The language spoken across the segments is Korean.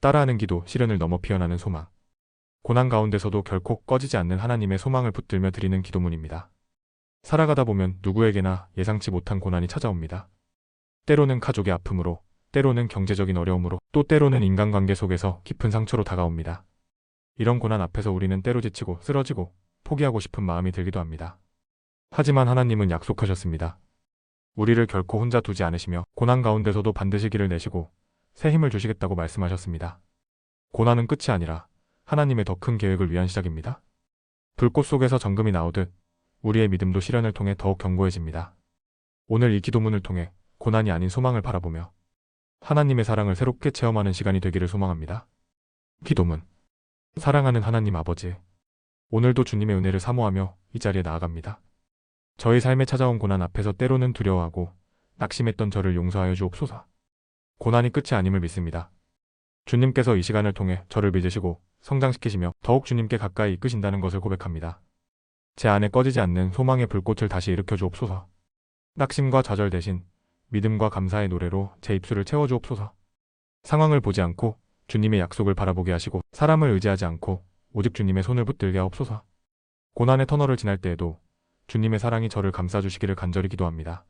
따라하는 기도, 시련을 넘어 피어나는 소망. 고난 가운데서도 결코 꺼지지 않는 하나님의 소망을 붙들며 드리는 기도문입니다. 살아가다 보면 누구에게나 예상치 못한 고난이 찾아옵니다. 때로는 가족의 아픔으로, 때로는 경제적인 어려움으로, 또 때로는 인간관계 속에서 깊은 상처로 다가옵니다. 이런 고난 앞에서 우리는 때로 지치고 쓰러지고 포기하고 싶은 마음이 들기도 합니다. 하지만 하나님은 약속하셨습니다. 우리를 결코 혼자 두지 않으시며 고난 가운데서도 반드시 길을 내시고 새 힘을 주시겠다고 말씀하셨습니다. 고난은 끝이 아니라 하나님의 더 큰 계획을 위한 시작입니다. 불꽃 속에서 정금이 나오듯 우리의 믿음도 시련을 통해 더욱 견고해집니다. 오늘 이 기도문을 통해 고난이 아닌 소망을 바라보며 하나님의 사랑을 새롭게 체험하는 시간이 되기를 소망합니다. 기도문. 사랑하는 하나님 아버지, 오늘도 주님의 은혜를 사모하며 이 자리에 나아갑니다. 저희 삶에 찾아온 고난 앞에서 때로는 두려워하고 낙심했던 저를 용서하여 주옵소서. 고난이 끝이 아님을 믿습니다. 주님께서 이 시간을 통해 저를 믿으시고 성장시키시며 더욱 주님께 가까이 이끄신다는 것을 고백합니다. 제 안에 꺼지지 않는 소망의 불꽃을 다시 일으켜 주옵소서. 낙심과 좌절 대신 믿음과 감사의 노래로 제 입술을 채워 주옵소서. 상황을 보지 않고 주님의 약속을 바라보게 하시고 사람을 의지하지 않고 오직 주님의 손을 붙들게 하옵소서. 고난의 터널을 지날 때에도 주님의 사랑이 저를 감싸주시기를 간절히 기도합니다.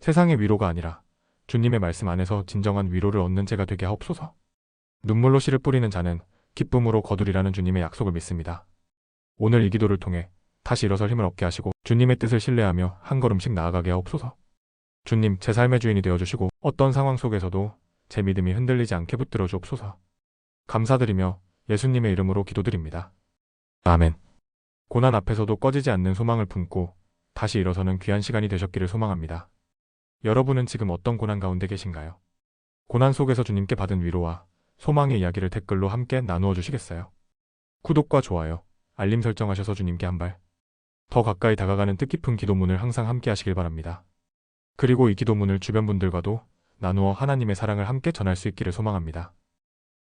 세상의 위로가 아니라 주님의 말씀 안에서 진정한 위로를 얻는 제가 되게 하옵소서. 눈물로 씨를 뿌리는 자는 기쁨으로 거두리라는 주님의 약속을 믿습니다. 오늘 이 기도를 통해 다시 일어설 힘을 얻게 하시고 주님의 뜻을 신뢰하며 한 걸음씩 나아가게 하옵소서. 주님, 제 삶의 주인이 되어주시고 어떤 상황 속에서도 제 믿음이 흔들리지 않게 붙들어 주옵소서. 감사드리며 예수님의 이름으로 기도드립니다. 아멘. 고난 앞에서도 꺼지지 않는 소망을 품고 다시 일어서는 귀한 시간이 되셨기를 소망합니다. 여러분은 지금 어떤 고난 가운데 계신가요? 고난 속에서 주님께 받은 위로와 소망의 이야기를 댓글로 함께 나누어 주시겠어요? 구독과 좋아요, 알림 설정하셔서 주님께 한 발 더 가까이 다가가는 뜻깊은 기도문을 항상 함께 하시길 바랍니다. 그리고 이 기도문을 주변 분들과도 나누어 하나님의 사랑을 함께 전할 수 있기를 소망합니다.